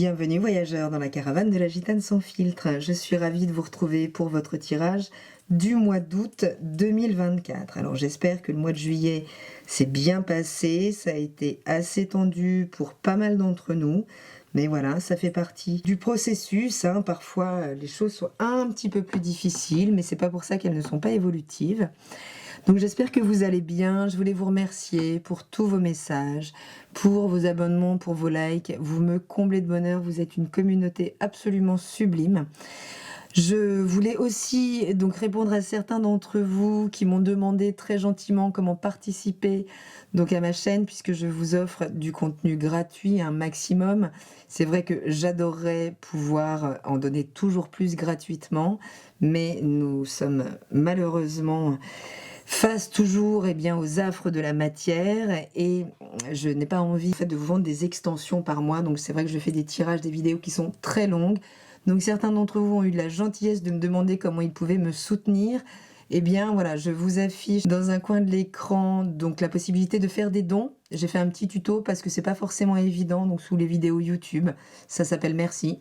Bienvenue voyageurs dans la caravane de la Gitane sans filtre. Je suis ravie de vous retrouver pour votre tirage du mois d'août 2024. Alors j'espère que le mois de juillet s'est bien passé, ça a été assez tendu pour pas mal d'entre nous. Mais voilà, ça fait partie du processus. Parfois, les choses sont un petit peu plus difficiles, mais c'est pas pour ça qu'elles ne sont pas évolutives. Donc j'espère que vous allez bien. Je voulais vous remercier pour tous vos messages, pour vos abonnements, pour vos likes. Vous me comblez de bonheur. Vous êtes une communauté absolument sublime. Je voulais aussi donc répondre à certains d'entre vous qui m'ont demandé très gentiment comment participer donc à ma chaîne, puisque je vous offre du contenu gratuit un maximum. C'est vrai que j'adorerais pouvoir en donner toujours plus gratuitement, mais nous sommes malheureusement face toujours aux affres de la matière et je n'ai pas envie de vous vendre des extensions par mois. Donc c'est vrai que je fais des tirages, des vidéos qui sont très longues. Donc certains d'entre vous ont eu de la gentillesse de me demander comment ils pouvaient me soutenir. Eh bien voilà, je vous affiche dans un coin de l'écran donc la possibilité de faire des dons. J'ai fait un petit tuto parce que c'est pas forcément évident donc sous les vidéos YouTube. Ça s'appelle Merci,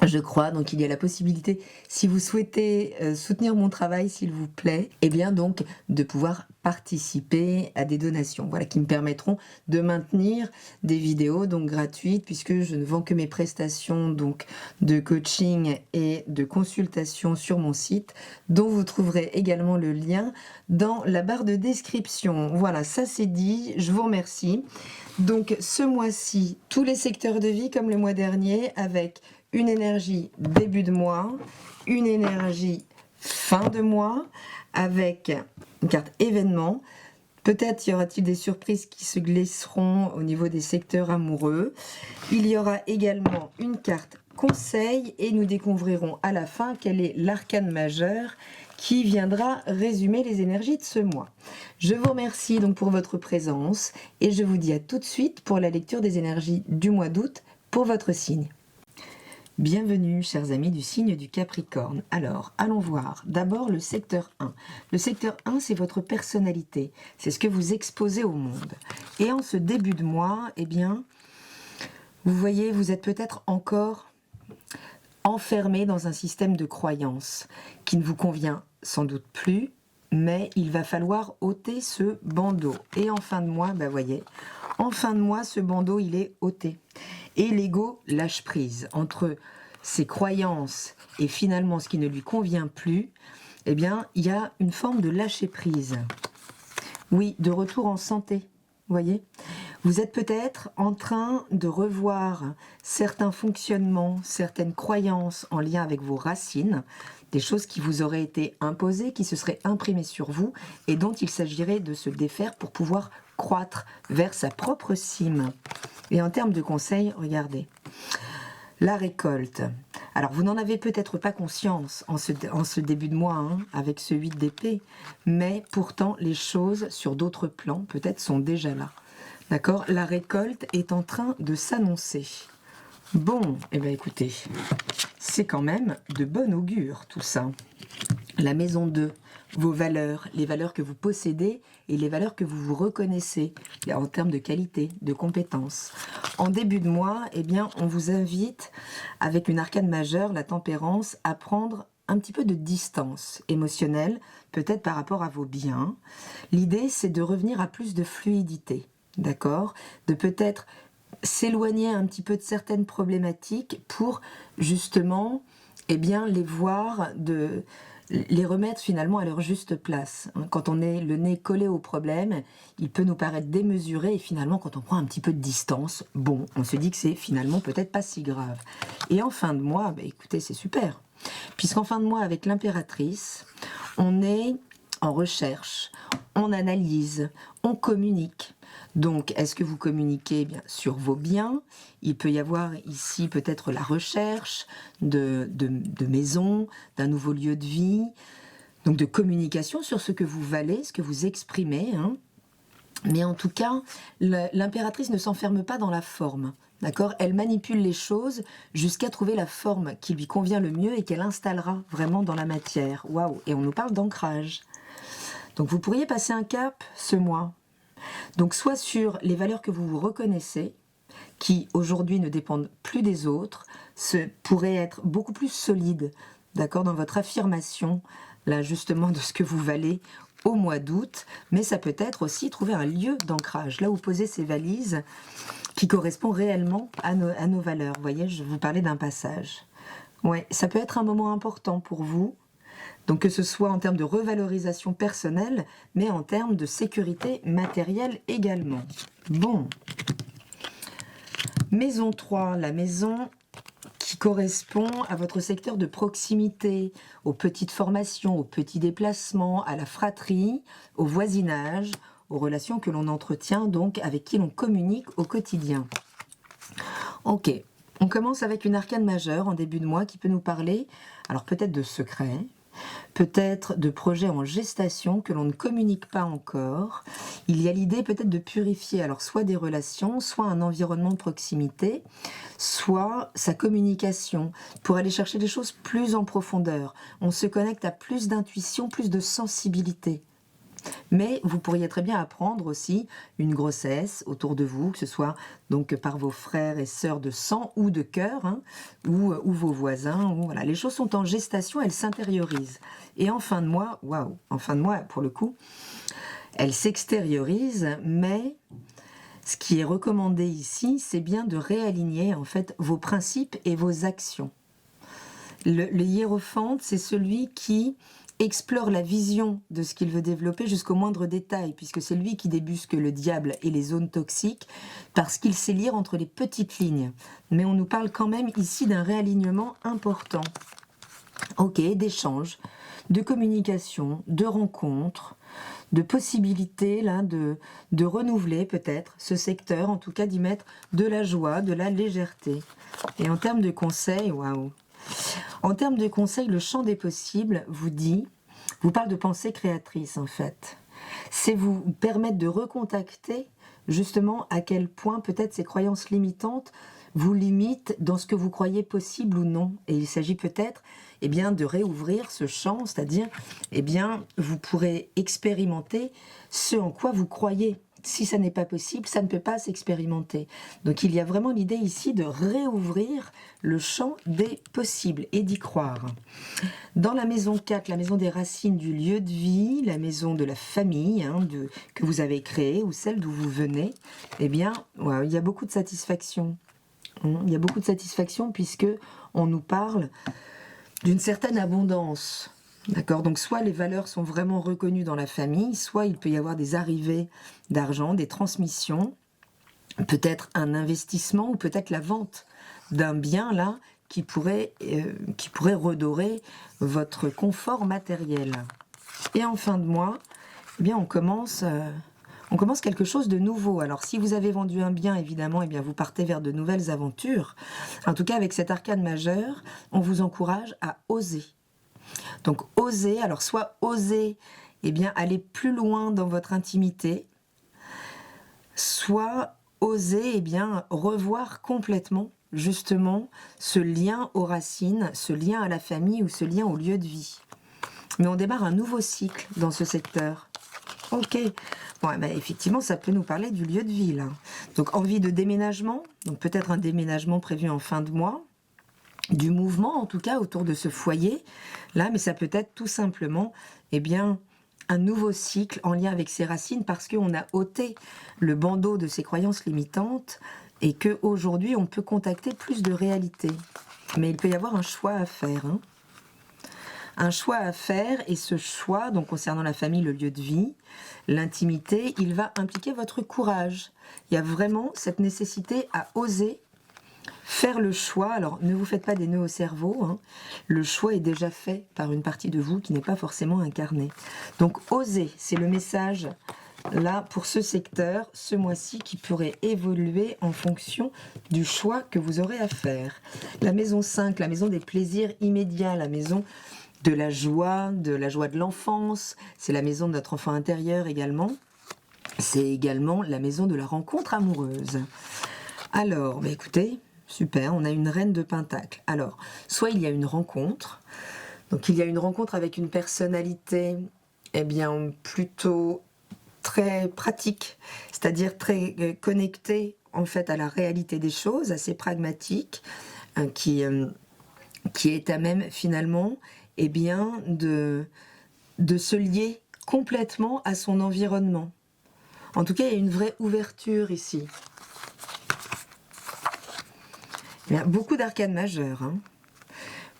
je crois. Donc il y a la possibilité, si vous souhaitez soutenir mon travail, s'il vous plaît, eh bien donc de pouvoir participer à des donations, voilà, qui me permettront de maintenir des vidéos donc gratuites, puisque je ne vends que mes prestations donc de coaching et de consultation sur mon site, dont vous trouverez également le lien dans la barre de description. Voilà, ça c'est dit, je vous remercie. Donc ce mois-ci, tous les secteurs de vie comme le mois dernier, avec une énergie début de mois, une énergie fin de mois, avec une carte événement. Peut-être y aura-t-il des surprises qui se glisseront au niveau des secteurs amoureux. Il y aura également une carte conseil et nous découvrirons à la fin quel est l'arcane majeur qui viendra résumer les énergies de ce mois. Je vous remercie donc pour votre présence et je vous dis à tout de suite pour la lecture des énergies du mois d'août pour votre signe. Bienvenue, chers amis du signe du Capricorne. Alors, allons voir d'abord le secteur 1. Le secteur 1, c'est votre personnalité. C'est ce que vous exposez au monde. Et en ce début de mois, eh bien, vous voyez, vous êtes peut-être encore enfermé dans un système de croyances qui ne vous convient sans doute plus, mais il va falloir ôter ce bandeau. Et en fin de mois, voyez, en fin de mois, ce bandeau, il est ôté. Et l'ego lâche prise entre ses croyances et finalement ce qui ne lui convient plus. Eh bien, il y a une forme de lâcher prise. Oui, de retour en santé, voyez. Vous êtes peut-être en train de revoir certains fonctionnements, certaines croyances en lien avec vos racines, des choses qui vous auraient été imposées, qui se seraient imprimées sur vous et dont il s'agirait de se défaire pour pouvoir croître vers sa propre cime. Et en termes de conseils, regardez, la récolte. Alors vous n'en avez peut-être pas conscience en ce début de mois, avec ce 8 d'épée, mais pourtant les choses sur d'autres plans peut-être sont déjà là. D'accord? La récolte est en train de s'annoncer. Bon, eh bien écoutez, c'est quand même de bon augure tout ça. La maison 2, vos valeurs, les valeurs que vous possédez et les valeurs que vous vous reconnaissez en termes de qualité, de compétences. En début de mois, eh bien, on vous invite, avec une arcane majeure, la tempérance, à prendre un petit peu de distance émotionnelle, peut-être par rapport à vos biens. L'idée, c'est de revenir à plus de fluidité, d'accord? De peut-être s'éloigner un petit peu de certaines problématiques pour justement, eh bien, les voir, les remettre finalement à leur juste place. Quand on est le nez collé au problème, il peut nous paraître démesuré et finalement quand on prend un petit peu de distance, bon, on se dit que c'est finalement peut-être pas si grave. Et en fin de mois, écoutez, c'est super. Puisqu'en fin de mois, avec l'impératrice, on est en recherche, on analyse, on communique. Donc, est-ce que vous communiquez bien sur vos biens? Il peut y avoir ici peut-être la recherche de maison, d'un nouveau lieu de vie, donc de communication sur ce que vous valez, ce que vous exprimez. Mais en tout cas, l'impératrice ne s'enferme pas dans la forme. D'accord? Elle manipule les choses jusqu'à trouver la forme qui lui convient le mieux et qu'elle installera vraiment dans la matière. Waouh! Et on nous parle d'ancrage. Donc vous pourriez passer un cap ce mois. Donc soit sur les valeurs que vous vous reconnaissez, qui aujourd'hui ne dépendent plus des autres, pourraient être beaucoup plus solides, d'accord, dans votre affirmation, là justement de ce que vous valez au mois d'août, mais ça peut être aussi trouver un lieu d'ancrage, là où poser ces valises qui correspond réellement à nos valeurs. Vous voyez, je vous parlais d'un passage. Ouais, ça peut être un moment important pour vous, donc que ce soit en termes de revalorisation personnelle, mais en termes de sécurité matérielle également. Bon. Maison 3, la maison qui correspond à votre secteur de proximité, aux petites formations, aux petits déplacements, à la fratrie, au voisinage, aux relations que l'on entretient, donc avec qui l'on communique au quotidien. Ok, on commence avec une arcane majeure en début de mois qui peut nous parler, alors peut-être de secrets, peut-être de projets en gestation que l'on ne communique pas encore. Il y a l'idée peut-être de purifier alors soit des relations, soit un environnement de proximité, soit sa communication pour aller chercher des choses plus en profondeur. On se connecte à plus d'intuition, plus de sensibilité. Mais vous pourriez très bien apprendre aussi une grossesse autour de vous, que ce soit donc par vos frères et sœurs de sang ou de cœur, hein, ou vos voisins. Voilà. Les choses sont en gestation, elles s'intériorisent. Et en fin de mois, waouh, en fin de mois, pour le coup, elles s'extériorisent, mais ce qui est recommandé ici, c'est bien de réaligner en fait vos principes et vos actions. Le hiérophante, c'est celui qui explore la vision de ce qu'il veut développer jusqu'au moindre détail, puisque c'est lui qui débusque le diable et les zones toxiques, parce qu'il sait lire entre les petites lignes. Mais on nous parle quand même ici d'un réalignement important. Ok, d'échanges, de communication, de rencontres, de possibilités là, de renouveler peut-être ce secteur, en tout cas d'y mettre de la joie, de la légèreté. Et en termes de conseils, waouh! En termes de conseils, le champ des possibles vous parle de pensée créatrice en fait. C'est vous permettre de recontacter justement à quel point peut-être ces croyances limitantes vous limitent dans ce que vous croyez possible ou non. Et il s'agit peut-être de réouvrir ce champ, c'est-à-dire vous pourrez expérimenter ce en quoi vous croyez. Si ça n'est pas possible, ça ne peut pas s'expérimenter. Donc il y a vraiment l'idée ici de réouvrir le champ des possibles et d'y croire. Dans la maison 4, la maison des racines du lieu de vie, la maison de la famille que vous avez créée ou celle d'où vous venez, il y a beaucoup de satisfaction. Il y a beaucoup de satisfaction puisque on nous parle d'une certaine abondance. D'accord, donc soit les valeurs sont vraiment reconnues dans la famille, soit il peut y avoir des arrivées d'argent, des transmissions, peut-être un investissement ou peut-être la vente d'un bien là qui pourrait redorer votre confort matériel. Et en fin de mois, on commence quelque chose de nouveau. Alors si vous avez vendu un bien, évidemment, vous partez vers de nouvelles aventures. En tout cas, avec cet arcane majeur, on vous encourage à oser. Donc oser, alors soit oser aller plus loin dans votre intimité, soit oser revoir complètement justement ce lien aux racines, ce lien à la famille ou ce lien au lieu de vie. Mais on démarre un nouveau cycle dans ce secteur. Ok, bon, effectivement ça peut nous parler du lieu de vie là. Donc envie de déménagement, donc peut-être un déménagement prévu en fin de mois, du mouvement en tout cas autour de ce foyer là, mais ça peut être tout simplement un nouveau cycle en lien avec ses racines parce qu'on a ôté le bandeau de ses croyances limitantes et qu'aujourd'hui on peut contacter plus de réalité. Mais il peut y avoir un choix à faire. Un choix à faire, et ce choix, donc concernant la famille, le lieu de vie, l'intimité, il va impliquer votre courage. Il y a vraiment cette nécessité à oser faire le choix. Alors ne vous faites pas des nœuds au cerveau, le choix est déjà fait par une partie de vous qui n'est pas forcément incarnée. Donc osez, c'est le message là pour ce secteur, ce mois-ci, qui pourrait évoluer en fonction du choix que vous aurez à faire. La maison 5, la maison des plaisirs immédiats, la maison de la joie de l'enfance, c'est la maison de notre enfant intérieur également. C'est également la maison de la rencontre amoureuse. Alors, écoutez, super, on a une reine de Pentacle. Alors, soit il y a une rencontre, donc il y a une rencontre avec une personnalité, plutôt très pratique, c'est-à-dire très connectée en fait à la réalité des choses, assez pragmatique, qui est à même finalement eh bien, de se lier complètement à son environnement. En tout cas, il y a une vraie ouverture ici. Il y a beaucoup d'arcanes majeures. Hein.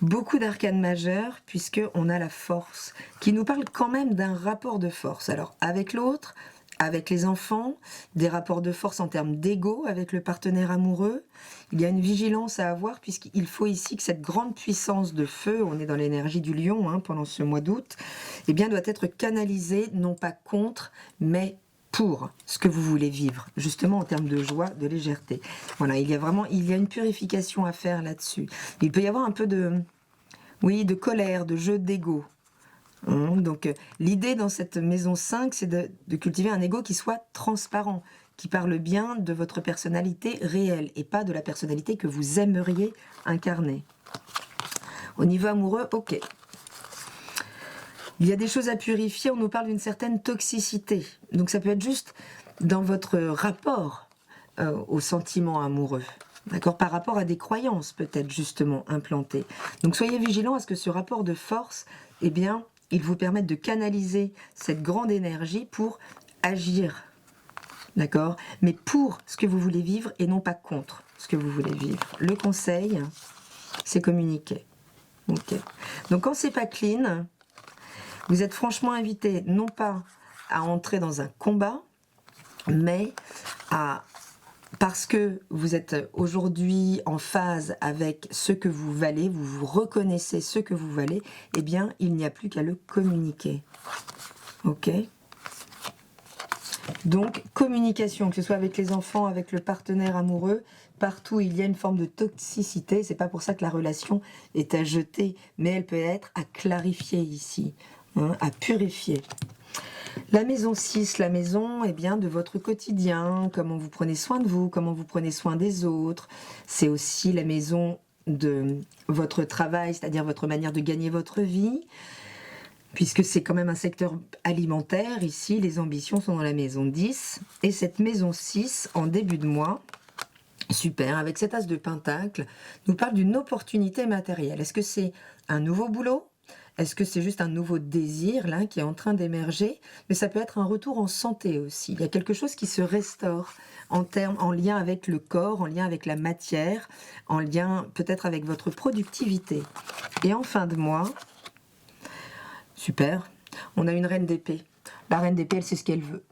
Beaucoup d'arcanes majeures, puisqu'on a la force, qui nous parle quand même d'un rapport de force. Alors, avec l'autre, avec les enfants, des rapports de force en termes d'ego avec le partenaire amoureux. Il y a une vigilance à avoir, puisqu'il faut ici que cette grande puissance de feu, on est dans l'énergie du lion hein, pendant ce mois d'août, eh bien, doit être canalisée, non pas contre, mais pour ce que vous voulez vivre, justement en termes de joie, de légèreté. Voilà, il y a une purification à faire là-dessus. Il peut y avoir un peu de, oui, de colère, de jeu d'ego. Donc l'idée dans cette maison 5, c'est de cultiver un ego qui soit transparent, qui parle bien de votre personnalité réelle et pas de la personnalité que vous aimeriez incarner. Au niveau amoureux, ok. Il y a des choses à purifier, on nous parle d'une certaine toxicité. Donc ça peut être juste dans votre rapport au sentiment amoureux. D'accord, par rapport à des croyances peut-être justement implantées. Donc soyez vigilants à ce que ce rapport de force, eh bien, il vous permette de canaliser cette grande énergie pour agir. D'accord, mais pour ce que vous voulez vivre et non pas contre ce que vous voulez vivre. Le conseil, c'est communiquer. Okay. Donc quand c'est pas clean, vous êtes franchement invité non pas à entrer dans un combat, mais parce que vous êtes aujourd'hui en phase avec ce que vous valez, vous vous reconnaissez ce que vous valez, eh bien, il n'y a plus qu'à le communiquer. Ok ? Donc, communication, que ce soit avec les enfants, avec le partenaire amoureux, partout il y a une forme de toxicité. C'est pas pour ça que la relation est à jeter, mais elle peut être à clarifier ici, hein, à purifier. La maison 6, la maison eh bien, de votre quotidien, comment vous prenez soin de vous, comment vous prenez soin des autres. C'est aussi la maison de votre travail, c'est-à-dire votre manière de gagner votre vie, puisque c'est quand même un secteur alimentaire. Ici, les ambitions sont dans la maison 10. Et cette maison 6, en début de mois, super, avec cet as de pentacle, nous parle d'une opportunité matérielle. Est-ce que c'est un nouveau boulot ? Est-ce que c'est juste un nouveau désir là qui est en train d'émerger? Mais ça peut être un retour en santé aussi. Il y a quelque chose qui se restaure en lien avec le corps, en lien avec la matière, en lien peut-être avec votre productivité. Et en fin de mois, super, on a une reine d'épée. La reine d'épée, elle sait ce qu'elle veut.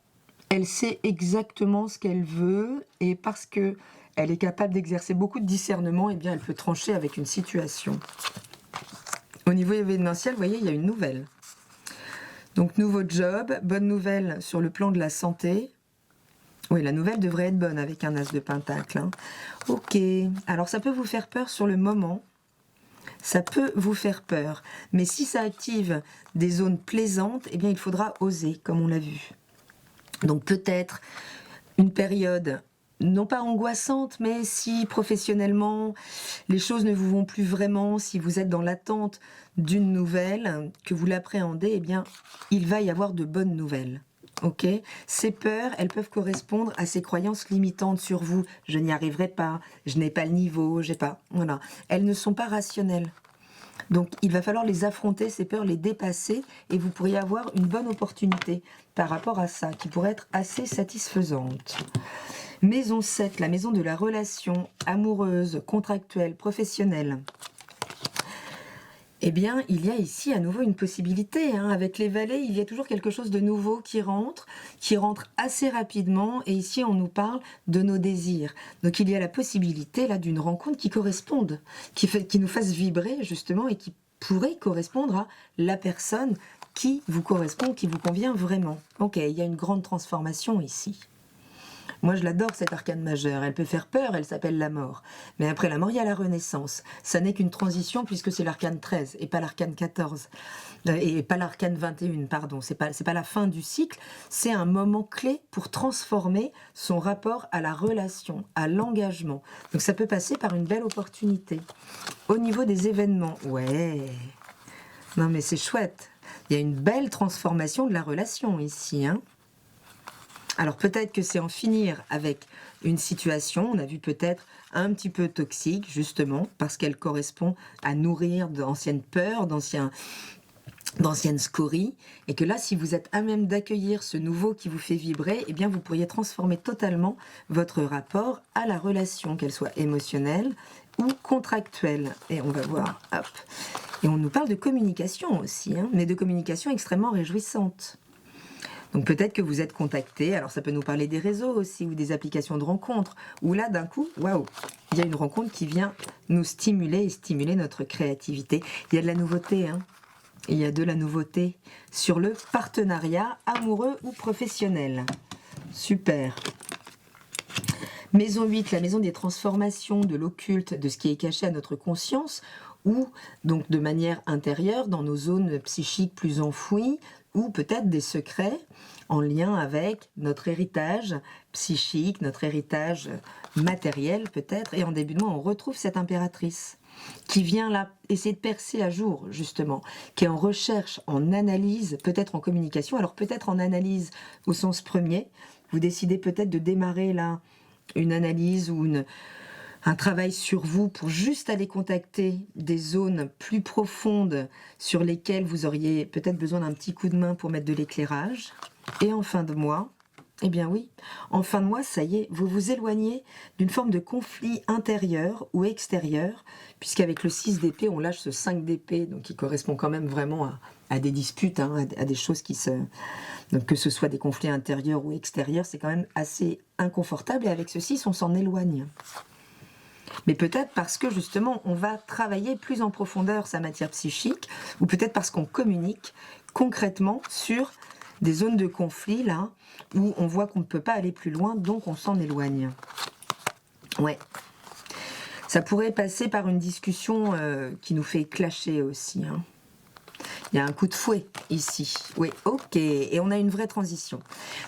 Elle sait exactement ce qu'elle veut et parce que elle est capable d'exercer beaucoup de discernement, eh bien elle peut trancher avec une situation. Au niveau événementiel, vous voyez, il y a une nouvelle. Donc, nouveau job, bonne nouvelle sur le plan de la santé. Oui, la nouvelle devrait être bonne avec un as de pentacle. Hein. Ok, alors ça peut vous faire peur sur le moment. Ça peut vous faire peur. Mais si ça active des zones plaisantes, eh bien, il faudra oser, comme on l'a vu. Donc, peut-être une période non pas angoissante, mais si professionnellement les choses ne vous vont plus vraiment, si vous êtes dans l'attente d'une nouvelle, que vous l'appréhendez, eh bien, il va y avoir de bonnes nouvelles. Ok ? Ces peurs, elles peuvent correspondre à ces croyances limitantes sur vous. Je n'y arriverai pas, je n'ai pas le niveau, j'ai pas. Voilà. Elles ne sont pas rationnelles. Donc, il va falloir les affronter, ces peurs, les dépasser, et vous pourriez avoir une bonne opportunité par rapport à ça, qui pourrait être assez satisfaisante. Maison 7, la maison de la relation amoureuse, contractuelle, professionnelle. Eh bien, il y a ici à nouveau une possibilité. Hein. Avec les valets, il y a toujours quelque chose de nouveau qui rentre assez rapidement. Et ici, on nous parle de nos désirs. Donc, il y a la possibilité là d'une rencontre qui corresponde, qui nous fasse vibrer justement et qui pourrait correspondre à la personne qui vous correspond, qui vous convient vraiment. Ok, il y a une grande transformation ici. Moi, je l'adore, cette arcane majeure. Elle peut faire peur, elle s'appelle la mort. Mais après la mort, il y a la renaissance. Ça n'est qu'une transition puisque c'est l'arcane 13 et pas l'arcane 14. Et pas l'arcane 21, pardon. C'est pas la fin du cycle. C'est un moment clé pour transformer son rapport à la relation, à l'engagement. Donc ça peut passer par une belle opportunité. Au niveau des événements, ouais. Non mais c'est chouette. Il y a une belle transformation de la relation ici, hein. Alors peut-être que c'est en finir avec une situation, on a vu peut-être un petit peu toxique, justement, parce qu'elle correspond à nourrir d'anciennes peurs, d'anciennes scories, et que là, si vous êtes à même d'accueillir ce nouveau qui vous fait vibrer, eh bien vous pourriez transformer totalement votre rapport à la relation, qu'elle soit émotionnelle ou contractuelle. Et on va voir, hop. Et on nous parle de communication aussi, hein, mais de communication extrêmement réjouissante. Donc peut-être que vous êtes contacté, alors ça peut nous parler des réseaux aussi, ou des applications de rencontres, où là d'un coup, waouh, il y a une rencontre qui vient nous stimuler et stimuler notre créativité. Il y a de la nouveauté, hein. Il y a de la nouveauté sur le partenariat amoureux ou professionnel. Super. Maison 8, la maison des transformations, de l'occulte, de ce qui est caché à notre conscience, ou donc de manière intérieure, dans nos zones psychiques plus enfouies, ou peut-être des secrets en lien avec notre héritage psychique, notre héritage matériel peut-être. Et en début de mois, on retrouve cette impératrice qui vient là essayer de percer à jour, justement, qui est en recherche, en analyse, peut-être en communication, alors peut-être en analyse au sens premier. Vous décidez peut-être de démarrer là une analyse ou un travail sur vous pour juste aller contacter des zones plus profondes sur lesquelles vous auriez peut-être besoin d'un petit coup de main pour mettre de l'éclairage. Et en fin de mois, eh bien oui, en fin de mois, ça y est, vous vous éloignez d'une forme de conflit intérieur ou extérieur, puisqu'avec le 6 d'épée, on lâche ce 5 d'épée, donc qui correspond quand même vraiment à des disputes, hein, à des choses qui se... Donc que ce soit des conflits intérieurs ou extérieurs, c'est quand même assez inconfortable, et avec ce 6, on s'en éloigne. Mais peut-être parce que justement, on va travailler plus en profondeur sa matière psychique, ou peut-être parce qu'on communique concrètement sur des zones de conflit, là, où on voit qu'on ne peut pas aller plus loin, donc on s'en éloigne. Ouais. Ça pourrait passer par une discussion qui nous fait clasher aussi, hein. Il y a un coup de fouet ici. Oui, ok. Et on a une vraie transition.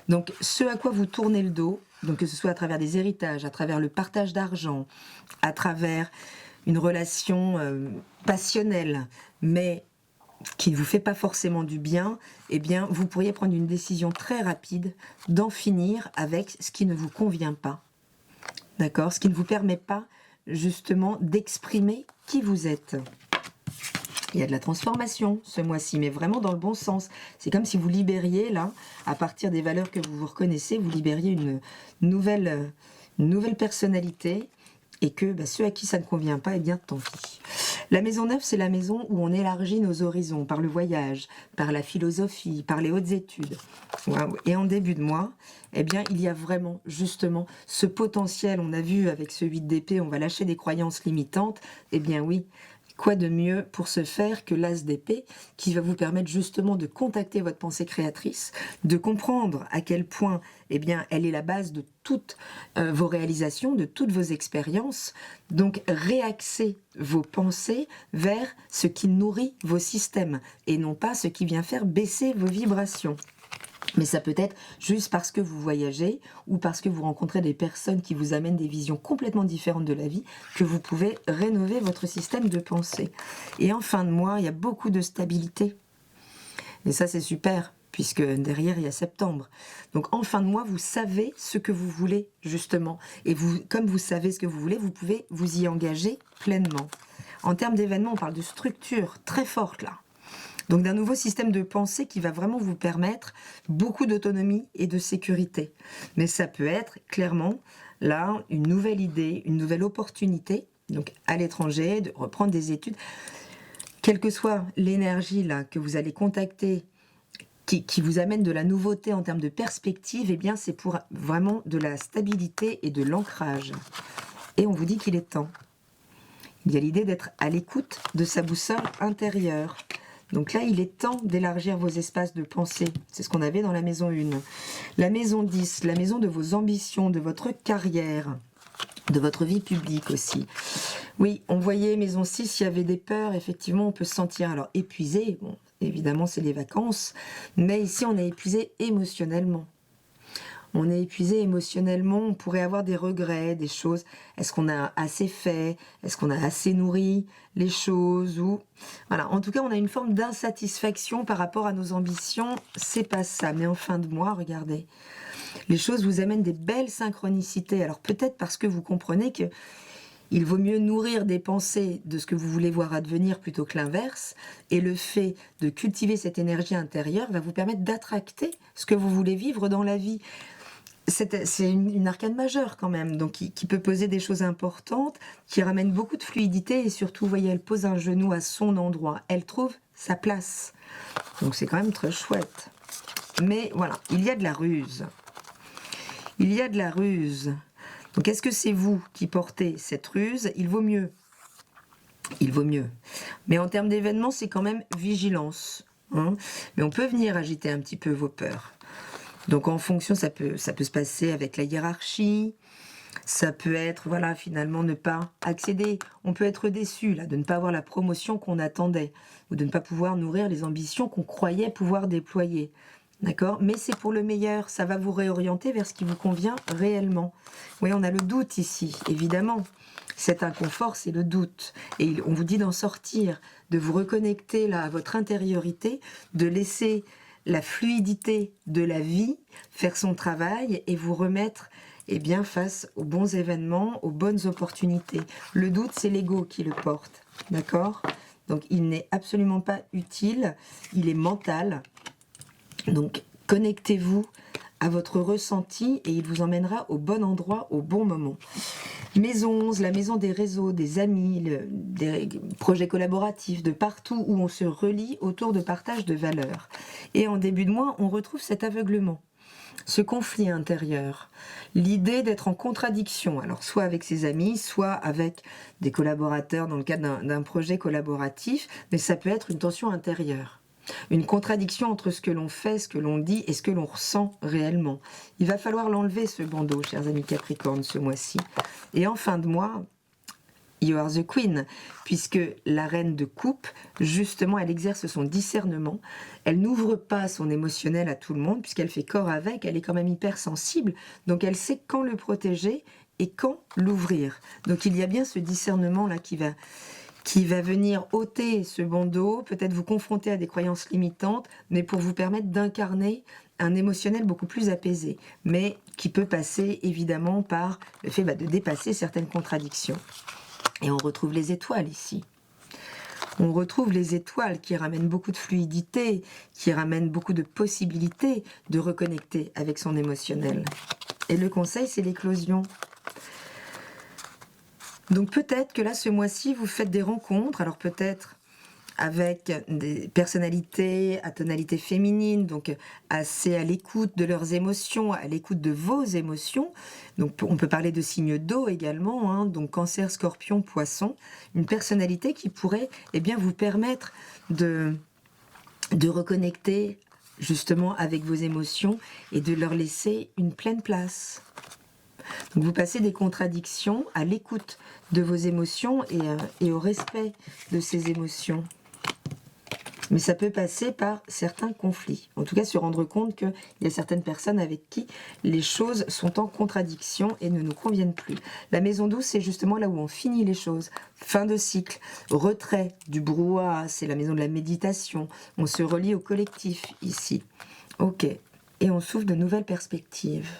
Donc, ce à quoi vous tournez le dos, donc que ce soit à travers des héritages, à travers le partage d'argent, à travers une relation passionnelle, mais qui ne vous fait pas forcément du bien, eh bien, vous pourriez prendre une décision très rapide d'en finir avec ce qui ne vous convient pas. D'accord ? Ce qui ne vous permet pas, justement, d'exprimer qui vous êtes. Il y a de la transformation ce mois-ci, mais vraiment dans le bon sens. C'est comme si vous libériez, là, à partir des valeurs que vous vous reconnaissez, vous libériez une nouvelle personnalité, et que ceux à qui ça ne convient pas, eh bien, tant pis. La maison 9, c'est la maison où on élargit nos horizons par le voyage, par la philosophie, par les hautes études. Et en début de mois, eh bien, il y a vraiment, justement, ce potentiel. On a vu avec ce 8 d'épée, on va lâcher des croyances limitantes. Eh bien oui, quoi de mieux pour ce faire que l'as d'épée, qui va vous permettre justement de contacter votre pensée créatrice, de comprendre à quel point, eh bien, elle est la base de toutes vos réalisations, de toutes vos expériences. Donc, réaxer vos pensées vers ce qui nourrit vos systèmes et non pas ce qui vient faire baisser vos vibrations. Mais ça peut être juste parce que vous voyagez ou parce que vous rencontrez des personnes qui vous amènent des visions complètement différentes de la vie que vous pouvez rénover votre système de pensée. Et en fin de mois, il y a beaucoup de stabilité. Et ça, c'est super, puisque derrière, il y a septembre. Donc en fin de mois, vous savez ce que vous voulez, justement. Et vous, comme vous savez ce que vous voulez, vous pouvez vous y engager pleinement. En termes d'événements, on parle de structure très forte, là. Donc d'un nouveau système de pensée qui va vraiment vous permettre beaucoup d'autonomie et de sécurité. Mais ça peut être clairement là une nouvelle idée, une nouvelle opportunité, donc à l'étranger, de reprendre des études. Quelle que soit l'énergie là que vous allez contacter, qui vous amène de la nouveauté en termes de perspective, eh bien c'est pour vraiment de la stabilité et de l'ancrage. Et on vous dit qu'il est temps. Il y a l'idée d'être à l'écoute de sa boussole intérieure. Donc là, il est temps d'élargir vos espaces de pensée. C'est ce qu'on avait dans la maison 1. La maison 10, la maison de vos ambitions, de votre carrière, de votre vie publique aussi. Oui, on voyait maison 6, il y avait des peurs. Effectivement, on peut se sentir alors épuisé. Bon, évidemment, c'est les vacances. Mais ici, on est épuisé émotionnellement. on est épuisé émotionnellement, on pourrait avoir des regrets, des choses. Est-ce qu'on a assez fait? Est-ce qu'on a assez nourri les choses? Ou voilà. En tout cas, on a une forme d'insatisfaction par rapport à nos ambitions. C'est pas ça. Mais en fin de mois, regardez, les choses vous amènent des belles synchronicités. Alors peut-être parce que vous comprenez que il vaut mieux nourrir des pensées de ce que vous voulez voir advenir plutôt que l'inverse. Et le fait de cultiver cette énergie intérieure va vous permettre d'attracter ce que vous voulez vivre dans la vie. C'est une arcane majeure quand même, donc qui peut poser des choses importantes, qui ramène beaucoup de fluidité et surtout, vous voyez, elle pose un genou à son endroit. Elle trouve sa place. Donc c'est quand même très chouette. Mais voilà, il y a de la ruse. Il y a de la ruse. Donc, est-ce que c'est vous qui portez cette ruse? Il vaut mieux. Il vaut mieux. Mais en termes d'événements, c'est quand même vigilance. Hein. Mais on peut venir agiter un petit peu vos peurs. Donc, en fonction, ça peut se passer avec la hiérarchie. Ça peut être, voilà, finalement, ne pas accéder. On peut être déçu, là, de ne pas avoir la promotion qu'on attendait. Ou de ne pas pouvoir nourrir les ambitions qu'on croyait pouvoir déployer. D'accord? Mais c'est pour le meilleur, ça va vous réorienter vers ce qui vous convient réellement. Oui, on a le doute ici, évidemment. Cet inconfort, c'est le doute. Et on vous dit d'en sortir, de vous reconnecter là à votre intériorité, de laisser la fluidité de la vie faire son travail et vous remettre bien, face aux bons événements, aux bonnes opportunités. Le doute, c'est l'ego qui le porte. D'accord? Donc, il n'est absolument pas utile, il est mental. Donc, connectez-vous à votre ressenti et il vous emmènera au bon endroit, au bon moment. Maison 11, la maison des réseaux, des amis, des projets collaboratifs, de partout où on se relie autour de partage de valeurs. Et en début de mois, on retrouve cet aveuglement, ce conflit intérieur, l'idée d'être en contradiction, alors soit avec ses amis, soit avec des collaborateurs dans le cadre d'un projet collaboratif, mais ça peut être une tension intérieure. Une contradiction entre ce que l'on fait, ce que l'on dit et ce que l'on ressent réellement. Il va falloir l'enlever, ce bandeau, chers amis Capricorne, ce mois-ci. Et en fin de mois, you are the queen, puisque la reine de coupe, justement, elle exerce son discernement. Elle n'ouvre pas son émotionnel à tout le monde, puisqu'elle fait corps avec, elle est quand même hypersensible, donc elle sait quand le protéger et quand l'ouvrir. Donc il y a bien ce discernement-là qui va venir ôter ce bandeau, peut-être vous confronter à des croyances limitantes, mais pour vous permettre d'incarner un émotionnel beaucoup plus apaisé, mais qui peut passer évidemment par le fait de dépasser certaines contradictions. Et on retrouve les étoiles ici. On retrouve les étoiles qui ramènent beaucoup de fluidité, qui ramènent beaucoup de possibilités de reconnecter avec son émotionnel. Et le conseil, c'est l'éclosion. Donc peut-être que là, ce mois-ci, vous faites des rencontres, alors peut-être avec des personnalités à tonalité féminine, donc assez à l'écoute de leurs émotions, à l'écoute de vos émotions. Donc on peut parler de signes d'eau également, hein, donc Cancer, Scorpion, Poisson, une personnalité qui pourrait bien, vous permettre de reconnecter justement avec vos émotions et de leur laisser une pleine place. Donc vous passez des contradictions à l'écoute de vos émotions et au respect de ces émotions. Mais ça peut passer par certains conflits. En tout cas, se rendre compte qu'il y a certaines personnes avec qui les choses sont en contradiction et ne nous conviennent plus. La maison 12, c'est justement là où on finit les choses. Fin de cycle, retrait du brouhaha, c'est la maison de la méditation. On se relie au collectif ici. Ok, et on s'ouvre de nouvelles perspectives.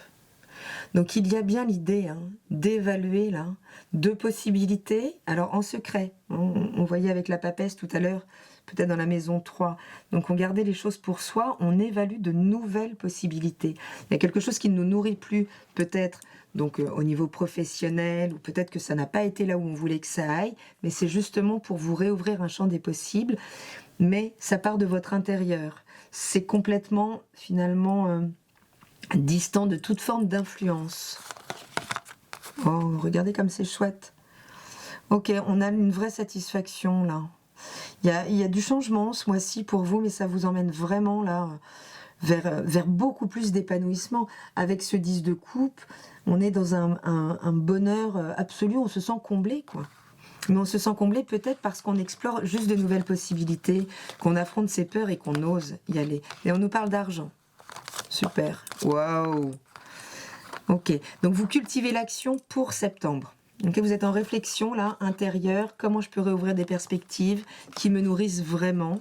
Donc il y a bien l'idée d'évaluer là, deux possibilités, alors en secret. On voyait avec la papesse tout à l'heure, peut-être dans la maison 3. Donc on gardait les choses pour soi, on évalue de nouvelles possibilités. Il y a quelque chose qui ne nous nourrit plus, peut-être donc au niveau professionnel, ou peut-être que ça n'a pas été là où on voulait que ça aille, mais c'est justement pour vous réouvrir un champ des possibles, mais ça part de votre intérieur. C'est complètement, finalement, distant de toute forme d'influence. Oh, regardez comme c'est chouette. Ok, on a une vraie satisfaction là. Il y a du changement ce mois-ci pour vous, mais ça vous emmène vraiment là vers beaucoup plus d'épanouissement. Avec ce 10 de coupe, on est dans un bonheur absolu, on se sent comblé, quoi. Mais on se sent comblé peut-être parce qu'on explore juste de nouvelles possibilités, qu'on affronte ses peurs et qu'on ose y aller. Et on nous parle d'argent. Super. Waouh. Ok, donc vous cultivez l'action pour septembre. Ok, vous êtes en réflexion là, intérieure, comment je peux réouvrir des perspectives qui me nourrissent vraiment,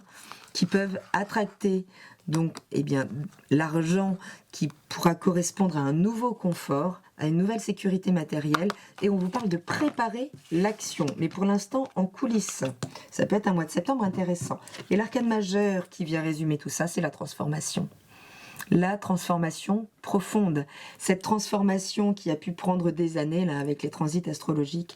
qui peuvent attracter donc eh bien l'argent qui pourra correspondre à un nouveau confort, à une nouvelle sécurité matérielle, et on vous parle de préparer l'action, mais pour l'instant en coulisses. Ça peut être un mois de septembre intéressant. Et l'arcane majeur qui vient résumer tout ça, c'est la transformation. La transformation profonde, cette transformation qui a pu prendre des années là avec les transits astrologiques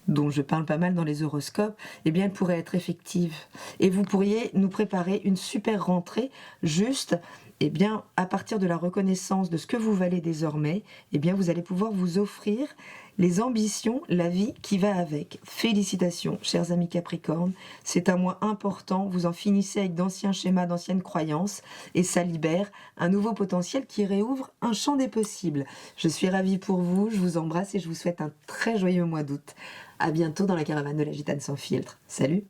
dont je parle pas mal dans les horoscopes, eh bien elle pourrait être effective et vous pourriez nous préparer une super rentrée juste eh bien à partir de la reconnaissance de ce que vous valez désormais, eh bien vous allez pouvoir vous offrir les ambitions, la vie qui va avec. Félicitations, chers amis Capricorne, c'est un mois important, vous en finissez avec d'anciens schémas, d'anciennes croyances, et ça libère un nouveau potentiel qui réouvre un champ des possibles. Je suis ravie pour vous, je vous embrasse et je vous souhaite un très joyeux mois d'août. À bientôt dans la caravane de la Gitane sans filtre. Salut!